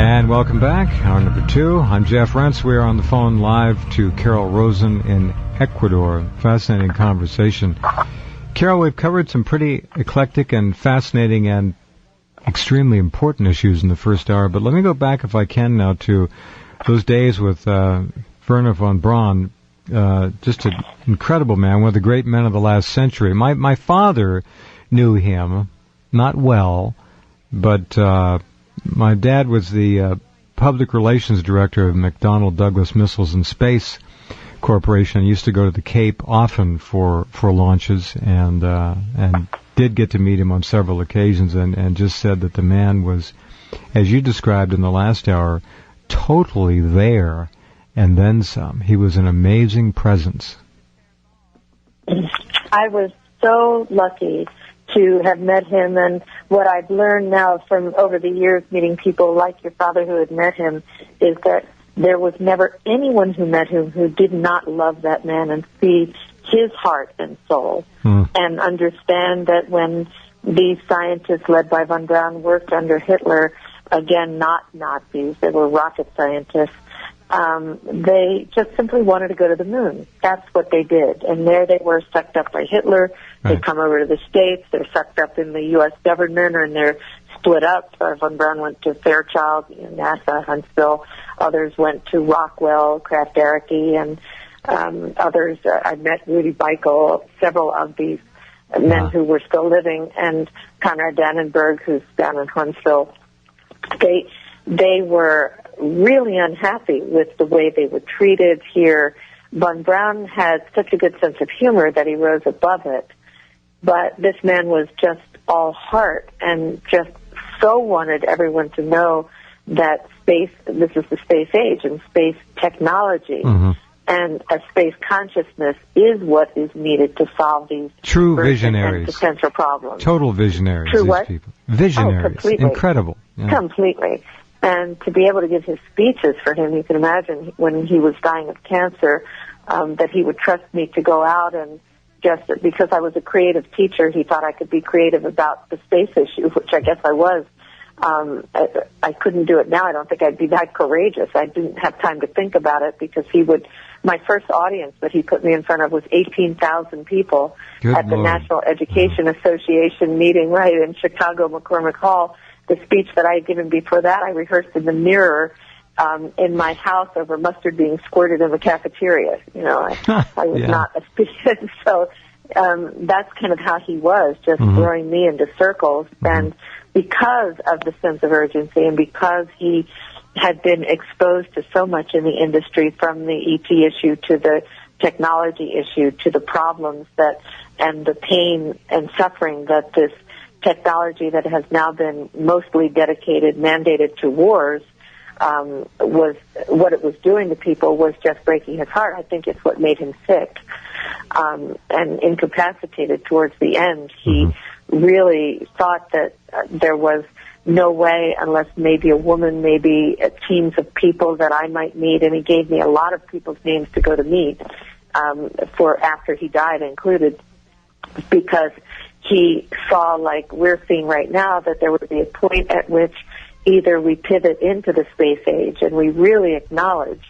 And welcome back. Hour number 2. I'm Jeff Rense. We are on the phone live to Carol Rosin in Ecuador. Fascinating conversation. Carol, we've covered some pretty eclectic and fascinating and extremely important issues in the first hour, but let me go back, if I can now, to those days with Wernher von Braun. Just an incredible man, one of the great men of the last century. My father knew him, not well, but my dad was the public relations director of McDonnell Douglas Missiles and Space Corporation. I used to go to the Cape often for launches, and did get to meet him on several occasions, and just said that the man was, as you described in the last hour, totally there, and then some. He was an amazing presence. I was so lucky to have met him, and what I've learned now from over the years meeting people like your father who had met him is that there was never anyone who met him who did not love that man and see his heart and soul, and understand that when these scientists led by von Braun worked under Hitler, again, not Nazis, they were rocket scientists, they just simply wanted to go to the moon. That's what they did. And there they were, sucked up by Hitler. They come over to the States. They're sucked up in the U.S. government, and they're split up. Von Braun went to Fairchild, NASA, Huntsville. Others went to Rockwell, Kraft-Darracke, and others. I met Rudy Beichel, several of these men who were still living, and Konrad Dannenberg, who's down in Huntsville. They were really unhappy with the way they were treated here. Von Braun had such a good sense of humor that he rose above it. But this man was just all heart and just so wanted everyone to know that this is the space age and space technology. And a space consciousness is what is needed to solve these true visionaries, and potential problems. Total visionaries. True these what? People. Visionaries. Oh, completely. Incredible. Yeah. Completely. And to be able to give his speeches for him, you can imagine when he was dying of cancer, that he would trust me to go out and just, because I was a creative teacher, he thought I could be creative about the space issue, which I guess I was. I couldn't do it now. I don't think I'd be that courageous. I didn't have time to think about it because my first audience that he put me in front of was 18,000 people at the National Education Association meeting right in Chicago, McCormick Hall. The speech that I had given before that, I rehearsed in the mirror in my house over mustard being squirted in the cafeteria. I was not a speaker. So that's kind of how he was, just throwing me into circles. And because of the sense of urgency and because he had been exposed to so much in the industry, from the ET issue to the technology issue to the problems and the pain and suffering that this technology that has now been mostly mandated to wars, was what it was doing to people was just breaking his heart. I think it's what made him sick and incapacitated towards the end. He really thought that there was no way, unless maybe a woman, maybe teams of people that I might meet, and he gave me a lot of people's names to go to meet for after he died included, because he saw, like we're seeing right now, that there would be a point at which either we pivot into the space age and we really acknowledge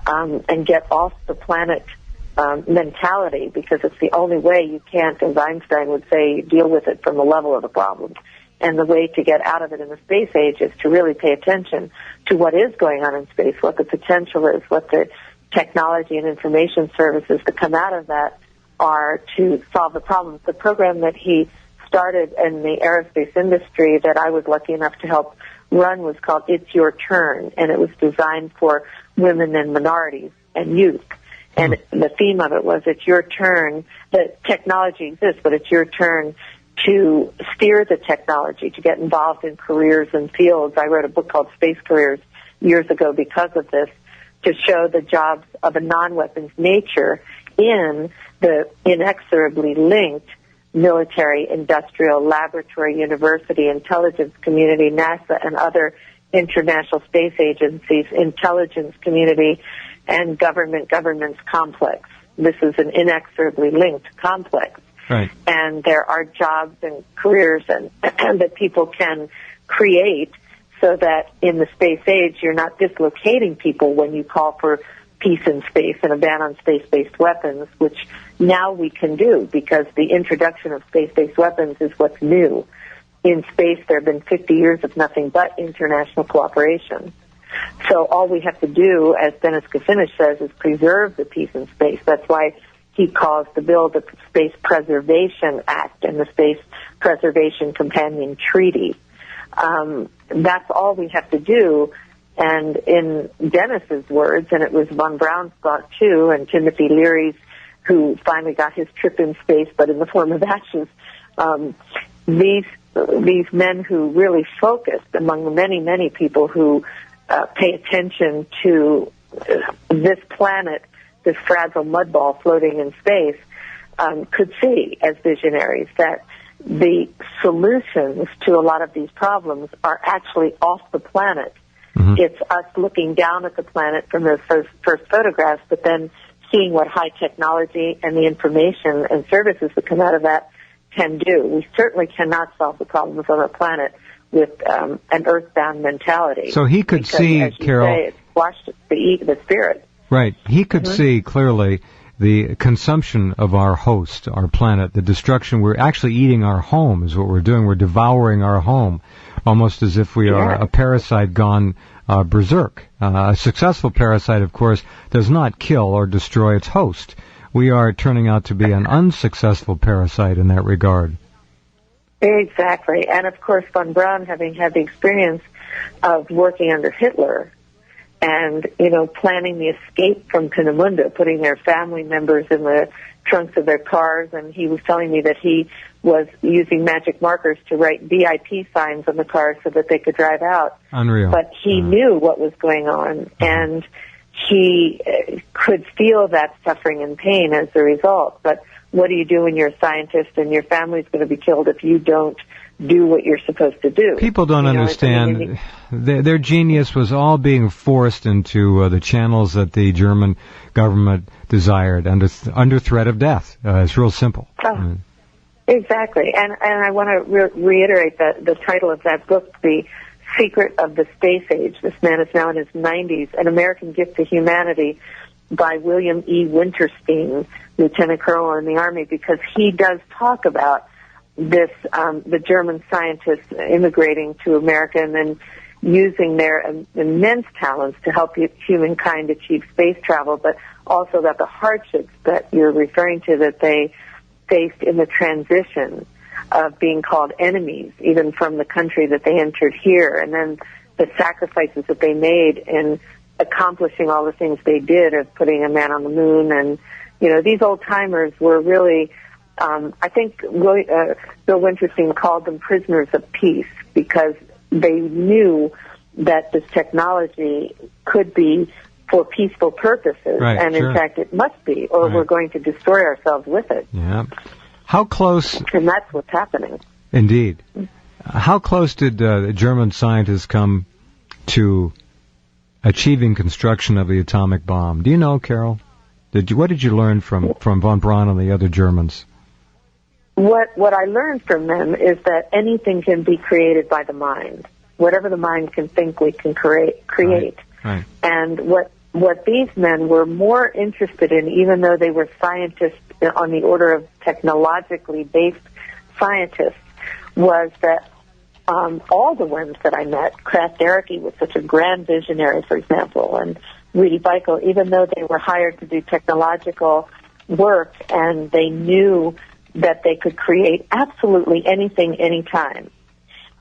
and get off the planet mentality, because it's the only way you can't, as Einstein would say, deal with it from the level of the problem. And the way to get out of it in the space age is to really pay attention to what is going on in space, what the potential is, what the technology and information services that come out of that are to solve the problems. The program that he started in the aerospace industry that I was lucky enough to help run was called It's Your Turn, and it was designed for women and minorities and youth. And the theme of it was, it's your turn. The technology exists, but it's your turn to steer the technology, to get involved in careers and fields. I wrote a book called Space Careers years ago because of this, to show the jobs of a non-weapons nature in the inexorably linked military, industrial, laboratory, university, intelligence community, NASA, and other international space agencies, intelligence community, and government's complex. This is an inexorably linked complex. Right. And there are jobs and careers and that people can create so that in the space age you're not dislocating people when you call for peace in space and a ban on space-based weapons, which now we can do because the introduction of space-based weapons is what's new. In space, there have been 50 years of nothing but international cooperation. So all we have to do, as Dennis Kucinich says, is preserve the peace in space. That's why he calls the bill the Space Preservation Act and the Space Preservation Companion Treaty. That's all we have to do. And in Dennis's words, and it was von Braun's thought too, and Timothy Leary's, who finally got his trip in space, but in the form of ashes, these men who really focused among the many, many people who pay attention to this planet, this fragile mud ball floating in space, could see as visionaries that the solutions to a lot of these problems are actually off the planet. Mm-hmm. It's us looking down at the planet from those first photographs, but then seeing what high technology and the information and services that come out of that can do. We certainly cannot solve the problems on our planet with an earthbound mentality. So he could see, as you Carol, say, it's washed the spirit. Right. He could see clearly the consumption of our host, our planet, the destruction. We're actually eating our home is what we're doing. We're devouring our home, almost as if we are a parasite gone berserk. A successful parasite, of course, does not kill or destroy its host. We are turning out to be an unsuccessful parasite in that regard. Exactly. And, of course, von Braun, having had the experience of working under Hitler and, planning the escape from Peenemünde, putting their family members in the trunks of their cars, and he was telling me that he was using magic markers to write VIP signs on the cars so that they could drive out. Unreal. But he knew what was going on, and he could feel that suffering and pain as a result. But what do you do when you're a scientist and your family's going to be killed if you don't do what you're supposed to do? People don't understand. Their genius was all being forced into the channels that the German government desired under threat of death. It's real simple. Oh, exactly. And I want to reiterate that the title of that book, The Secret of the Space Age. This man is now in his 90s, An American Gift to Humanity, by William E. Winterstein, Lieutenant Colonel in the Army, because he does talk about this, the German scientists immigrating to America and then using their immense talents to help humankind achieve space travel, but also about the hardships that you're referring to that they faced in the transition of being called enemies, even from the country that they entered here, and then the sacrifices that they made in accomplishing all the things they did of putting a man on the moon. And, these old-timers were really, I think Bill Winterstein called them prisoners of peace because they knew that this technology could be for peaceful purposes. Right, and, in fact, it must be, or we're going to destroy ourselves with it. Yeah. How close... And that's what's happening. Indeed. How close did German scientists come to achieving construction of the atomic bomb? Do you know, Carol? What did you learn from von Braun and the other Germans? What I learned from them is that anything can be created by the mind. Whatever the mind can think, we can create. Right. And what these men were more interested in, even though they were scientists on the order of technologically based scientists, was that all the ones that I met, Kraft Derricky was such a grand visionary, for example, and Rudy Beichel, even though they were hired to do technological work and they knew that they could create absolutely anything, anytime,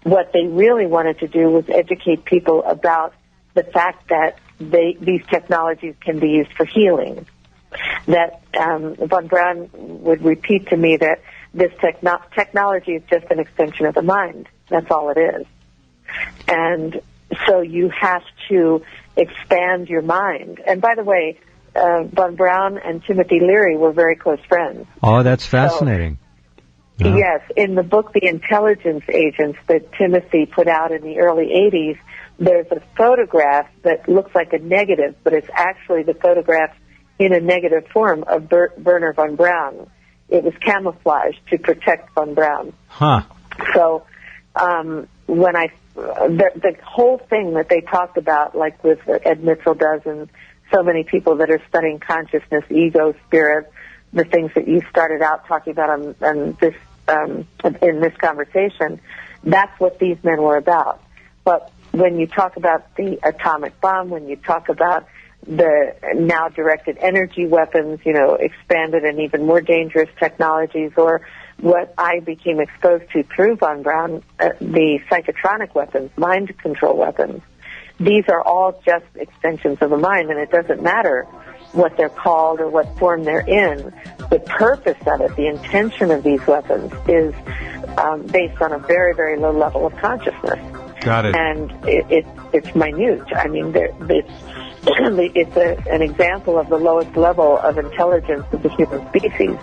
what they really wanted to do was educate people about the fact that these technologies can be used for healing. That von Braun would repeat to me that this technology is just an extension of the mind. That's all it is. And so you have to expand your mind. And by the way, von Braun and Timothy Leary were very close friends. Oh, that's fascinating. So, yes, in the book, The Intelligence Agents, that Timothy put out in the early 80s, there's a photograph that looks like a negative, but it's actually the photograph in a negative form of Wernher von Braun. It was camouflaged to protect von Braun. Huh. So when the whole thing that they talked about, like with Ed Mitchell does, and so many people that are studying consciousness, ego, spirit, the things that you started out talking about on this in this conversation, that's what these men were about. But when you talk about the atomic bomb, when you talk about the now directed energy weapons, expanded and even more dangerous technologies, or what I became exposed to through von Braun, the psychotronic weapons, mind control weapons, these are all just extensions of the mind, and it doesn't matter what they're called or what form they're in. The purpose of it, the intention of these weapons, is based on a very, very low level of consciousness. Got it. And it's minute. I mean, it's an example of the lowest level of intelligence of the human species.